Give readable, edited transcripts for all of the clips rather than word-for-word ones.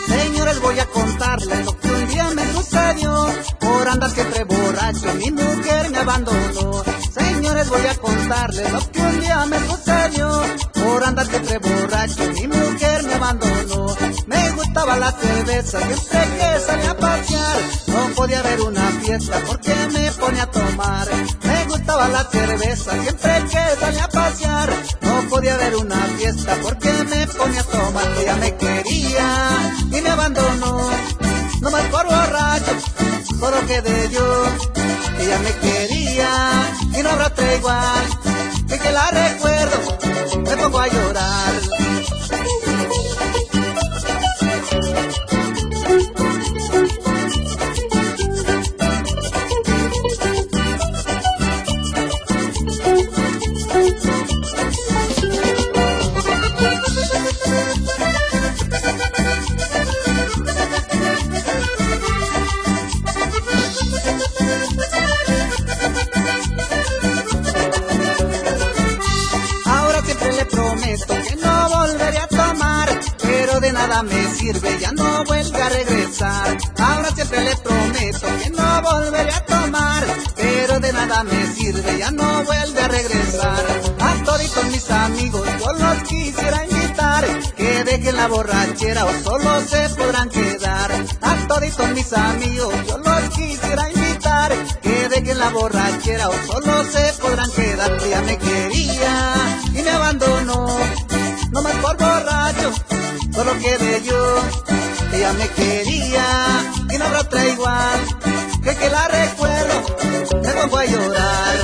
Señores, voy a contarles lo que un día me sucedió. Por andar siempre borracho, mi mujer me abandonó. Señores, voy a contarles lo que un día me sucedió. Por andar siempre borracho, mi mujer me abandonó. Me gustaba la cerveza siempre que salía a pasear. No podía haber una fiesta porque me ponía a tomar. Me gustaba la cerveza siempre que salía a pasear. No podía haber una fiesta porque me ponía a tomar. Ella me quería y me abandonó, no más por borracho, solo quedé yo. Ella me quería y no habrá otra igual. Y que la recuerdo, me pongo a llorar. Le prometo que no volveré a tomar, pero de nada me sirve, ya no vuelve a regresar. Ahora siempre le prometo que no volveré a tomar, pero de nada me sirve, ya no vuelve a regresar. A toditos mis amigos yo los quisiera invitar, que dejen la borrachera o solo se podrán quedar. A toditos mis amigos yo los quisiera invitar, que dejen la borrachera o solo se podrán quedar. Ella me quería y me abandonó, no más por borracho, solo quedé yo. Ella me quería y no habrá otra igual. Que la recuerdo, me pongo a llorar.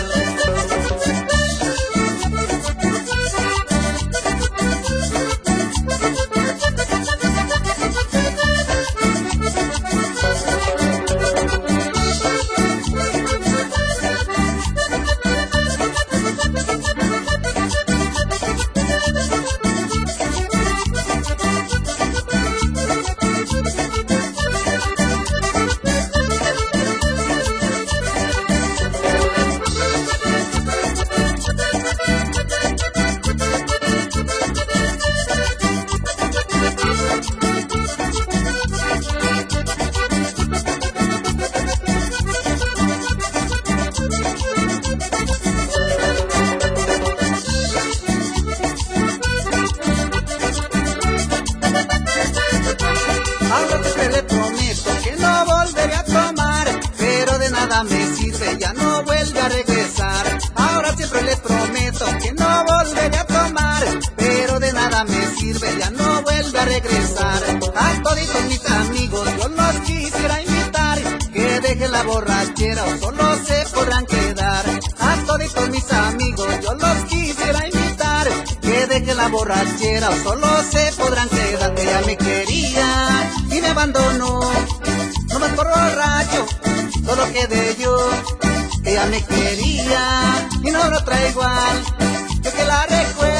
Ahora siempre le prometo que no volveré a tomar, pero de nada me sirve, ya no vuelve a regresar. Ahora siempre le prometo que no volveré a tomar, pero de nada me sirve, ya no vuelve a regresar. A toditos mis amigos yo los quisiera invitar, que dejen la borrachera o solo se podrán quedar. A toditos mis amigos yo los quisiera invitar, que dejen la borrachera o solo se podrán quedar. Ella me quería y me abandonó, no más por borracho, solo quedé yo. Ella me quería y no habrá otra igual. Yo que la recuerdo.